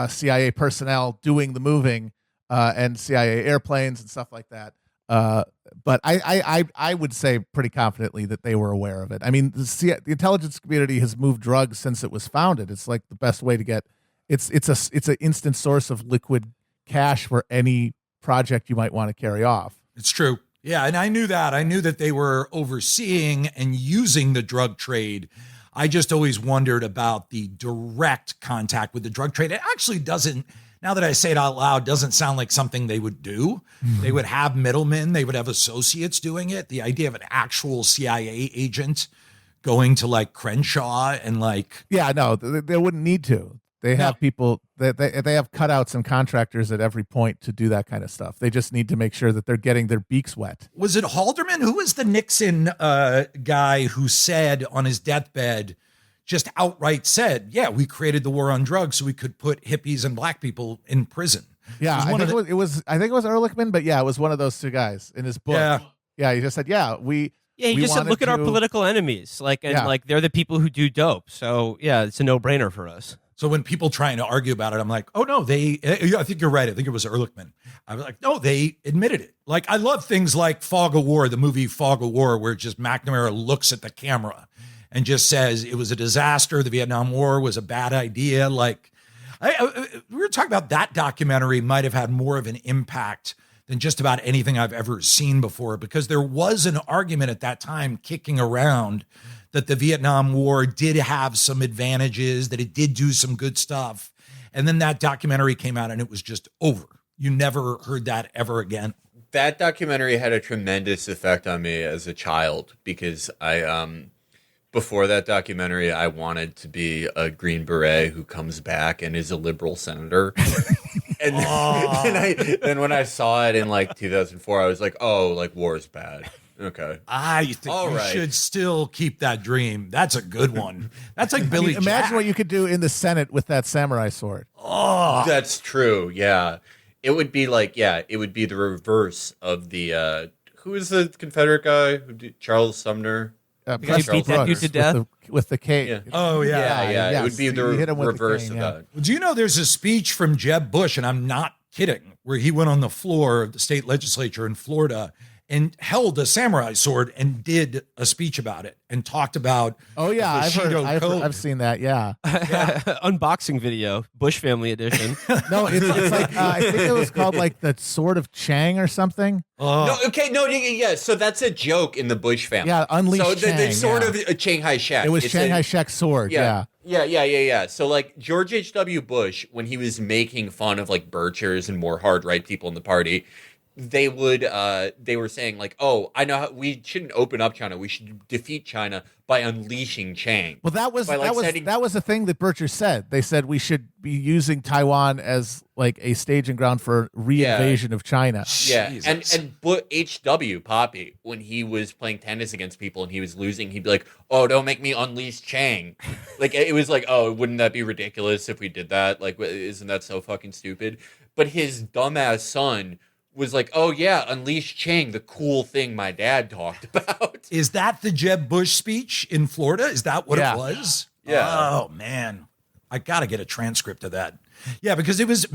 CIA personnel doing the moving and CIA airplanes and stuff like that. But I would say pretty confidently that they were aware of it. I mean, the intelligence community has moved drugs since it was founded. It's like the best way to get. It's an instant source of liquid cash for any project you might want to carry off. It's true. Yeah, and I knew that. I knew that they were overseeing and using the drug trade. I just always wondered about the direct contact with the drug trade. It actually doesn't, now that I say it out loud, doesn't sound like something they would do. They would have middlemen. They would have associates doing it. The idea of an actual CIA agent going to like Crenshaw and like... Yeah, no, they wouldn't need to. They have people that they have cutouts and contractors at every point to do that kind of stuff. They just need to make sure that they're getting their beaks wet. Was it Haldeman? Who was the Nixon guy who said on his deathbed, just outright said, yeah, we created the war on drugs so we could put hippies and black people in prison. Yeah, I think it was Ehrlichman, but yeah, it was one of those two guys in his book. Yeah, he just said, he just said, look at our political enemies, like they're the people who do dope. So yeah, it's a no-brainer for us. So when people trying to argue about it, I'm like, oh no, I think you're right. I think it was Ehrlichman. I was like, no, they admitted it. Like, I love things like Fog of War, the movie Fog of War, where just McNamara looks at the camera and just says it was a disaster. The Vietnam War was a bad idea. Like, we were talking about that documentary might have had more of an impact than just about anything I've ever seen before, because there was an argument at that time kicking around that the Vietnam War did have some advantages, that it did do some good stuff. And then that documentary came out and it was just over. You never heard that ever again. That documentary had a tremendous effect on me as a child because before that documentary, I wanted to be a Green Beret who comes back and is a liberal senator. And then when I saw it in like 2004, I was like, oh, like war is bad. Okay. You think should still keep that dream. That's a good one. That's like Billy Jack. Imagine what you could do in the Senate with that samurai sword. Oh, that's true. Yeah. It would be like, it would be the reverse of the, who is the Confederate guy? Charles Sumner? Preston beat that dude Brooks to death? with the cane. Yeah. Oh, yeah. Yeah. yes. It would be the You hit him with the reverse cane, of yeah. that. Do you know there's a speech from Jeb Bush, and I'm not kidding, where he went on the floor of the state legislature in Florida and held a samurai sword and did a speech about it and talked about Oh yeah, Bushido I've seen that. Yeah. Unboxing video, Bush family edition. No, it's like I think it was called like the Sword of Chang or something. No, okay, no, yeah. So that's a joke in the Bush family. Yeah, Unleash So Chang, it's sort yeah. of a Shanghai Shek. It was It's Shanghai a- Shek's sword. Yeah. Yeah. So like George H.W. Bush, when he was making fun of like Birchers and more hard right people in the party, they were saying like, oh, I know how we shouldn't open up China. We should defeat China by unleashing Chang. Well, that was By, like, setting- that was the thing that Bircher said. They said we should be using Taiwan as like a staging ground for reinvasion of China. Yeah, Jesus. and H.W. Poppy, when he was playing tennis against people and he was losing, he'd be like, "Oh, don't make me unleash Chang." Like it was like, "Oh, wouldn't that be ridiculous if we did that? Like, isn't that so fucking stupid?" But his dumbass son was like, "Oh yeah, unleash Chang, the cool thing my dad talked about." Is that the Jeb Bush speech in Florida? Is that what Yeah. it was? Yeah. Oh, man. I got to get a transcript of that. Yeah, because it was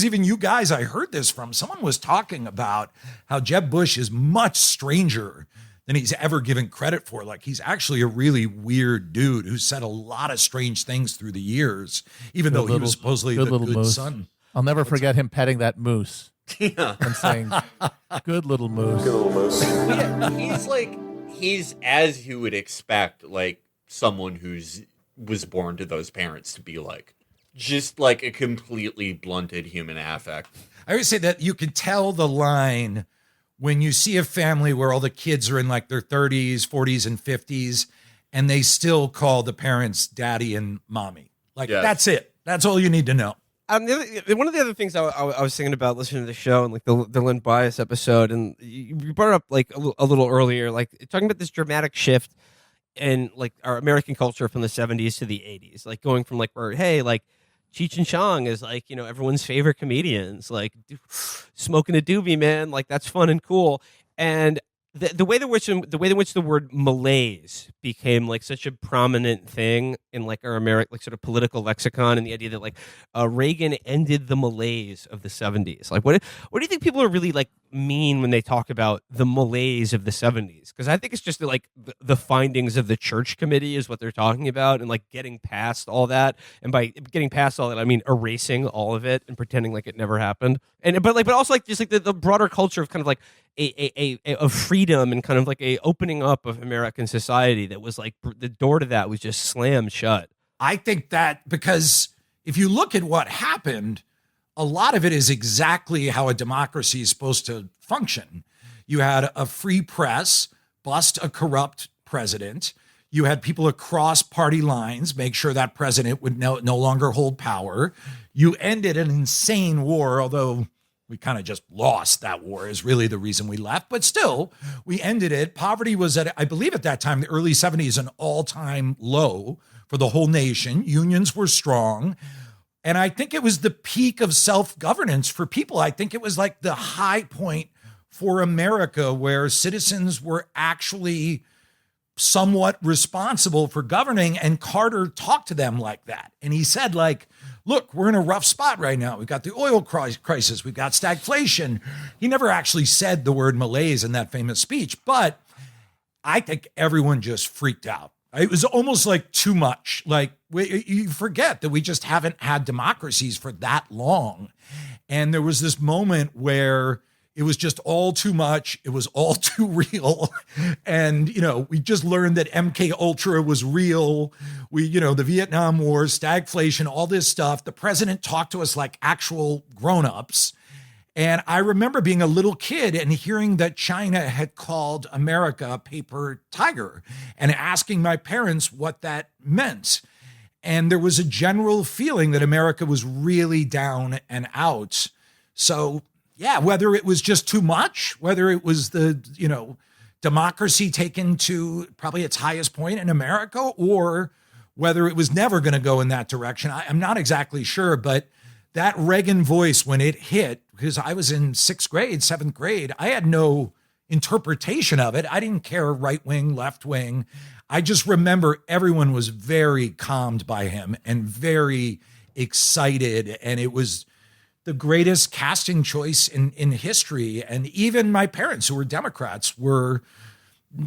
even you guys I heard this from. Someone was talking about how Jeb Bush is much stranger than he's ever given credit for. Like, he's actually a really weird dude who said a lot of strange things through the years, even though he was supposedly the little good moose. son. I'll never forget him petting that moose Yeah. and saying, "Good little moose." He's as you would expect, like someone was born to those parents to be like, just like a completely blunted human affect. I always say that you can tell the line when you see a family where all the kids are in like their 30s, 40s, and 50s, and they still call the parents daddy and mommy. Like, Yes. that's it. That's all you need to know. One of the other things I was thinking about listening to the show and like the Lynn Bias episode, and you brought it up like a little earlier, like talking about this dramatic shift in like our American culture from the 70s to the 80s, like going from like where, hey, like Cheech and Chong is like, you know, everyone's favorite comedians, like smoking a doobie, man, like that's fun and cool. And the way in which the word malaise became like such a prominent thing in like our American like sort of political lexicon, and the idea that like Reagan ended the malaise of the 70s. Like what do you think people are really like mean when they talk about the malaise of the 70s? Because I think it's just like the findings of the church committee is what they're talking about, and like getting past all that. And by getting past all that, I mean erasing all of it and pretending like it never happened. And but also like just like the broader culture of kind of like a freedom and kind of like a opening up of American society that was like the door to that was just slammed shut. I think that because if you look at what happened, a lot of it is exactly how a democracy is supposed to function. You had a free press, bust a corrupt president. You had people across party lines make sure that president would no longer hold power. You ended an insane war, although we kind of just lost that war is really the reason we left. But still, we ended it. Poverty was at, I believe at that time, the early 70s, an all-time low for the whole nation. Unions were strong. And I think it was the peak of self-governance for people. I think it was like the high point for America where citizens were actually somewhat responsible for governing. And Carter talked to them like that. And he said, like, look, we're in a rough spot right now. We've got the oil crisis. We've got stagflation. He never actually said the word malaise in that famous speech, but I think everyone just freaked out. It was almost like too much. Like you forget that we just haven't had democracies for that long. And there was this moment where it was just all too much. It was all too real. And, you know, we just learned that MK Ultra was real. The Vietnam War, stagflation, all this stuff. The president talked to us like actual grown-ups. And I remember being a little kid and hearing that China had called America a paper tiger and asking my parents what that meant. And there was a general feeling that America was really down and out. So, yeah, whether it was just too much, whether it was the, democracy taken to probably its highest point in America, or whether it was never going to go in that direction, I'm not exactly sure. But that Reagan voice, when it hit, because I was in 7th grade, I had no interpretation of it. I didn't care right wing, left wing. I just remember everyone was very calmed by him and very excited. And it was the greatest casting choice in history. And even my parents, who were Democrats,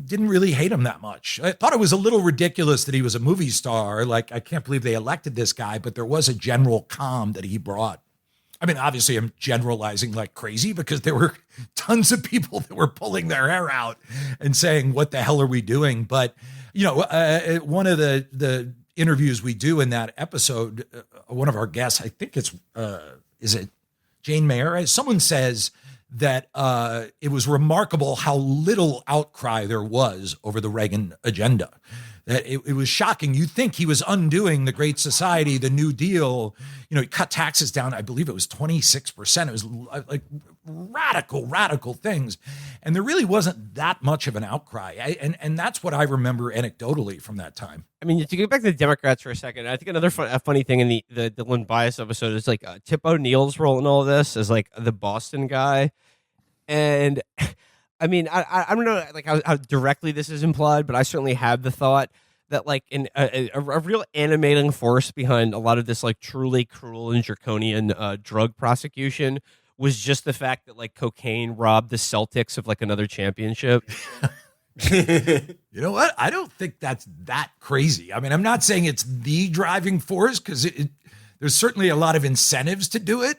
didn't really hate him that much. I thought it was a little ridiculous that he was a movie star. Like, I can't believe they elected this guy, but there was a general calm that he brought. I mean, obviously I'm generalizing like crazy because there were tons of people that were pulling their hair out and saying, what the hell are we doing? But, one of the interviews we do in that episode, one of our guests, I think it's, is it Jane Mayer? Someone says that it was remarkable how little outcry there was over the Reagan agenda. That it was shocking. You think he was undoing the Great Society, the New Deal. He cut taxes down, I believe it was 26%. It was like radical things. And there really wasn't that much of an outcry. And that's what I remember anecdotally from that time. I mean, to get back to the Democrats for a second, I think another funny thing in the Dylan Bias episode is like Tip O'Neill's role in all of this as like the Boston guy. And I mean, I don't know like how directly this is implied, but I certainly have the thought that like a real animating force behind a lot of this like truly cruel and draconian drug prosecution was just the fact that like cocaine robbed the Celtics of like another championship. You know what? I don't think that's that crazy. I mean, I'm not saying it's the driving force because there's certainly a lot of incentives to do it.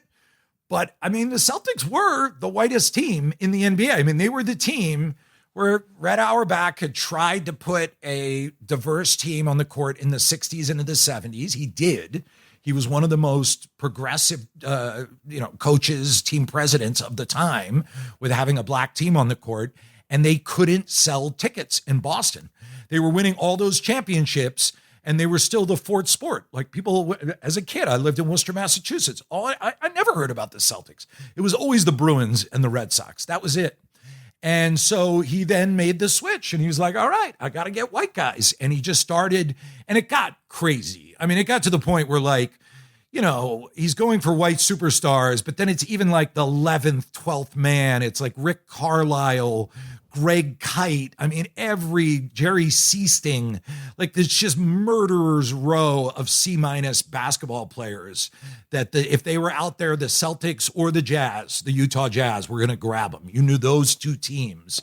But I mean, the Celtics were the whitest team in the NBA. I mean, they were the team where Red Auerbach had tried to put a diverse team on the court in the 60s and in the 70s. He did. He was one of the most progressive, coaches, team presidents of the time with having a black team on the court. And they couldn't sell tickets in Boston. They were winning all those championships, and they were still the fourth sport. Like people, as a kid, I lived in Worcester, Massachusetts. I never heard about the Celtics. It was always the Bruins and the Red Sox. That was it. And so he then made the switch, and he was like, all right, I got to get white guys. And he just started, and it got crazy. I mean, it got to the point where like, he's going for white superstars, but then it's even like the 11th, 12th man. It's like Rick Carlisle, Greg Kite. I mean, Jerry Seasting, like there's just murderer's row of C- basketball players that if they were out there, the Celtics or the Jazz, the Utah Jazz, were going to grab them. You knew those two teams.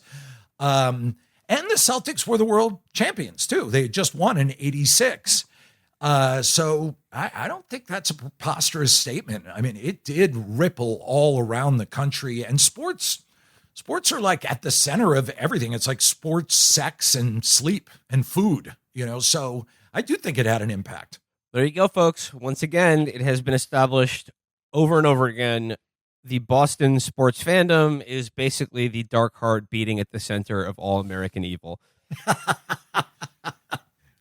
And the Celtics were the world champions too. They had just won in 86. So I don't think that's a preposterous statement. I mean, it did ripple all around the country, and sports are like at the center of everything. It's like sports, sex, and sleep and food, so I do think it had an impact. There you go, folks. Once again, it has been established over and over again. The Boston sports fandom is basically the dark heart beating at the center of all American evil.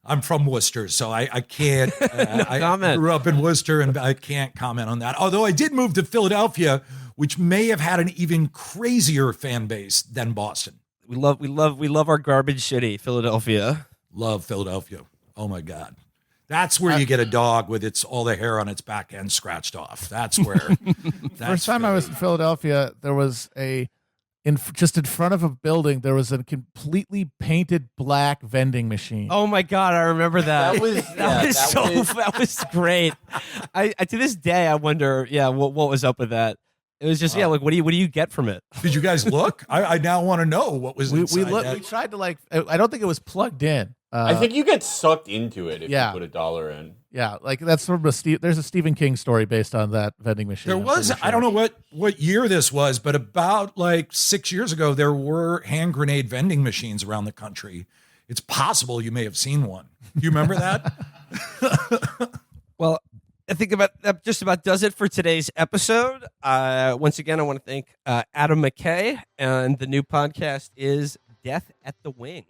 I'm from Worcester, so I can't. No comment. I grew up in Worcester, and I can't comment on that. Although I did move to Philadelphia, which may have had an even crazier fan base than Boston. We love our garbage city, Philadelphia. Love Philadelphia. Oh my God, that's where you get a dog with all the hair on its back end scratched off. That's where. First time I was in Philadelphia, there was just in front of a building, there was a completely painted black vending machine. Oh my God, I remember that. That was great. I to this day I wonder, what was up with that. It was just like what do you get from it? Did you guys look? I now want to know what was inside. We tried to I don't think it was plugged in. I think you get sucked into it if you put $1 in. Yeah, like that's from there's a Stephen King story based on that vending machine. There was, I don't know what year this was, but about like 6 years ago, there were hand grenade vending machines around the country. It's possible you may have seen one. Do you remember that? Well, I think that just about does it for today's episode. Once again, I want to thank Adam McKay, and the new podcast is Death at the Wing.